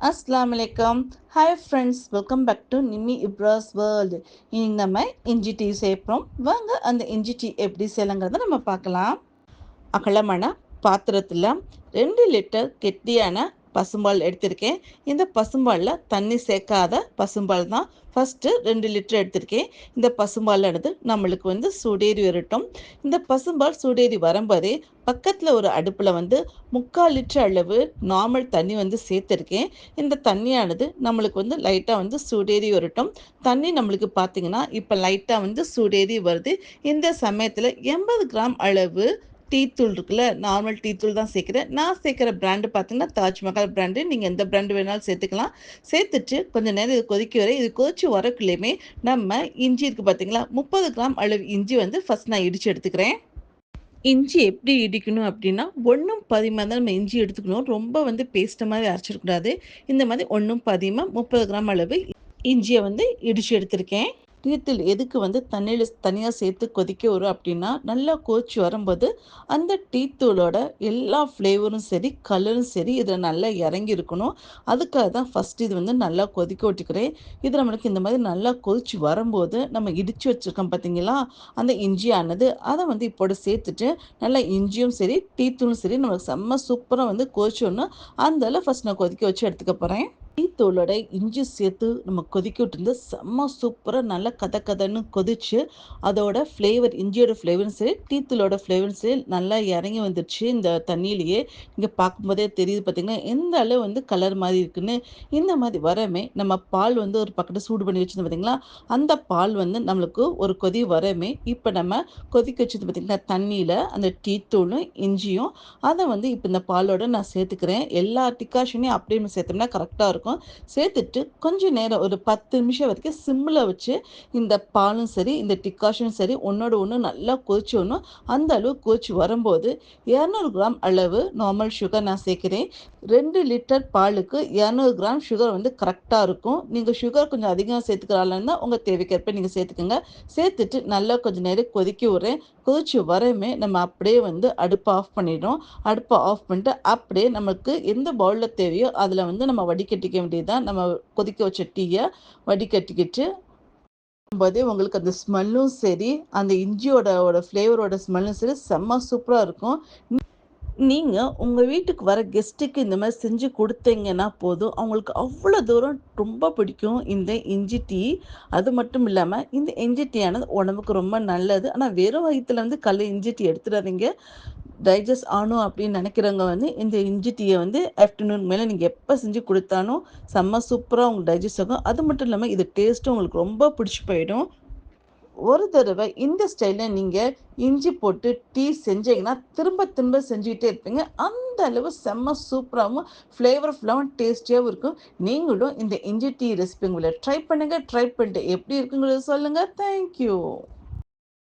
அஸ்ஸலாமு அலைக்கும். Hi friends, welcome back to Nimmi Ibras world. இன்னைக்கு நம்ம இஞ்சி டீ சேர்ப்போம். வாங்க அந்த இஞ்சி டீ எப்படி செய்யலாங்கிறத நம்ம பார்க்கலாம். அகலமான பாத்திரத்தில் 2 லிட்டர் கெட்டியான பசும்பால் எடுத்திருக்கேன். இந்த பசும்பாலில் தண்ணி சேர்க்காத பசும்பால் தான். ஃபஸ்ட்டு 2 லிட்டர் எடுத்திருக்கேன். இந்த பசும்பாலானது நம்மளுக்கு சூடேறி வரட்டும். இந்த பசும்பால் சூடேறி வரும்போதே பக்கத்தில் ஒரு அடுப்பில் 3/4 லிட்டர் அளவு நார்மல் தண்ணி சேர்த்துருக்கேன். இந்த தண்ணியானது நம்மளுக்கு லைட்டாக சூடேறி வரட்டும். தண்ணி நம்மளுக்கு பார்த்தீங்கன்னா இப்போ லைட்டாக சூடேறி வருது. இந்த சமயத்தில் 80 கிராம் அளவு டீ தூள் இருக்குல்ல, நார்மல் டீ தூள் தான் சேர்க்குறேன். நான் சேர்க்குற பிராண்டு பார்த்தீங்கன்னா தாஜ்மஹால் பிராண்டு. நீங்கள் எந்த பிராண்டு வேணாலும் சேர்த்துக்கலாம். சேர்த்துட்டு கொஞ்சம் நேரம் இது கொதிக்க வரை, இது கொதிச்சு வரக்குள்ளேயுமே நம்ம இஞ்சி இருக்குது பார்த்தீங்களா, 30 கிராம் அளவு இஞ்சி ஃபஸ்ட் நான் இடித்து எடுத்துக்கிறேன். இஞ்சி எப்படி இடிக்கணும் அப்படின்னா, 1 பாதியமா தான் நம்ம இஞ்சி எடுத்துக்கணும். ரொம்ப பேஸ்ட்டு மாதிரி அரைச்சிடக்கூடாது. இந்த மாதிரி 1 பாதியமா 30 கிராம் அளவு இஞ்சியை இடித்து எடுத்திருக்கேன். டீத்தூள் எதுக்கு தண்ணியில் தனியாக சேர்த்து கொதிக்க வரும் அப்படின்னா, நல்லா கொதிச்சு வரும்போது அந்த டீத்தூளோட எல்லா ஃப்ளேவரும் சரி, கலரும் சரி இதில் நல்லா இறங்கி இருக்கணும். அதுக்காக தான் ஃபஸ்ட்டு இது நல்லா கொதிக்க விட்டுக்கிறேன். இது நம்மளுக்கு இந்த மாதிரி நல்லா கொதிச்சு வரும்போது நம்ம இடித்து வச்சுருக்கோம் பார்த்தீங்களா, அந்த இஞ்சியானது அதை இப்போட சேர்த்துட்டு நல்லா இஞ்சியும் சரி, டீத்தூளும் சரி நம்மளுக்கு செம்ம சூப்பராக கொதிச்சு வரணும். அந்த அளவு ஃபஸ்ட் நான் கொதிக்க வச்சு எடுத்துக்க போகிறேன். டீ தூளோட இஞ்சி சேர்த்து நம்ம கொதிக்க விட்டுருந்து செம்ம சூப்பராக நல்லா கதன்னு கொதிச்சு அதோட ஃப்ளேவர், இஞ்சியோட ஃப்ளேவரும் சரி, டீ தூளோட ஃப்ளேவரும் சரி நல்லா இறங்கி வந்துடுச்சு இந்த தண்ணியிலேயே. இங்கே பார்க்கும்போதே தெரியுது பார்த்தீங்கன்னா எந்த அளவு கலர் மாதிரி இருக்குன்னு. இந்த மாதிரி வரமே நம்ம பால் ஒரு பக்கத்தில் சூடு பண்ணி வச்சுருந்தோம் பார்த்தீங்களா, அந்த பால் நம்மளுக்கு ஒரு கொதி வரமே இப்போ நம்ம கொதிக்க வச்சது பார்த்தீங்கன்னா தண்ணியில் அந்த டீ தூளும் இஞ்சியும் அதை இப்போ இந்த பாலோட நான் சேர்த்துக்கிறேன். எல்லா டிகாஷனையும் அப்படியே சேர்த்தோம்னா கரெக்டாக இருக்கும். சேர்த்துட்டு கொஞ்சம் நேரம் ஒரு 10 நிமிஷம் வரைக்கும் சிம்மில் வச்சு இந்த பாலும் சரி, இந்த டிகாஷனும் சரி ஒன்றோட ஒன்று நல்லா கொதிச்சு வரணும். அந்த அளவு கொதிச்சு வரும்போது 200 கிராம் அளவு நார்மல் சுகர் நான் சேர்க்கிறேன். 2 லிட்டர் பாலுக்கு 200 கிராம் சுகர் கரெக்டாக இருக்கும். நீங்கள் சுகர் கொஞ்சம் அதிகமாக சேர்த்துக்கிறாங்கன்னா உங்கள் தேவைக்கேற்ப நீங்கள் சேர்த்துக்கோங்க. சேர்த்துட்டு நல்லா கொஞ்சம் நேரம் கொதிக்க விட்றேன். கொதிச்சு வரமே நம்ம அப்படியே அடுப்பை ஆஃப் பண்ணிடுறோம். அடுப்பை ஆஃப் பண்ணிட்டு அப்படியே நமக்கு எந்த பவுலில் தேவையோ அதில் நம்ம வடிகட்டிக்க வேண்டியதுதான். நம்ம கொதிக்க வச்ச டீயை வடிகட்டிக்கிட்டு போதே உங்களுக்கு அந்த ஸ்மெல்லும் சரி, அந்த இஞ்சியோட ஃப்ளேவரோட ஸ்மெல்லும் சரி செம்ம சூப்பராக இருக்கும். நீங்கள் உங்கள் வீட்டுக்கு வர கெஸ்ட்டுக்கு இந்த மாதிரி செஞ்சு கொடுத்தீங்கன்னா போதும், அவங்களுக்கு அவ்வளோ தூரம் ரொம்ப பிடிக்கும் இந்த இஞ்சி டீ. அது மட்டும் இல்லாமல் இந்த இஞ்சி டீயானது உடம்புக்கு ரொம்ப நல்லது. ஆனால் வெறும் வயிற்றில் கல் இஞ்சி டீ எடுத்துடாதீங்க. டைஜஸ்ட் ஆகணும் அப்படின்னு நினைக்கிறவங்க இந்த இஞ்சி டீயை ஆஃப்டர்நூன் மேலே நீங்கள் எப்போ செஞ்சு கொடுத்தாலும் செம்ம சூப்பராக உங்களுக்கு டைஜஸ்ட் ஆகும். அது மட்டும் இல்லாமல் இது டேஸ்ட்டும் உங்களுக்கு ரொம்ப பிடிச்சி போயிடும். ஒரு தடவை இந்த ஸ்டைலில் நீங்கள் இஞ்சி போட்டு டீ செஞ்சீங்கன்னா திரும்ப திரும்ப செஞ்சுக்கிட்டே இருப்பீங்க. அந்த அளவு செம்ம சூப்பராகவும் ஃப்ளேவர்ஃபுல்லாகவும் டேஸ்டியாகவும் இருக்கும். நீங்களும் இந்த இஞ்சி டீ ரெசிபி உங்களை ட்ரை பண்ணுங்கள். ட்ரை பண்ணிட்டு எப்படி இருக்குங்கிறத சொல்லுங்கள். தேங்க்யூ.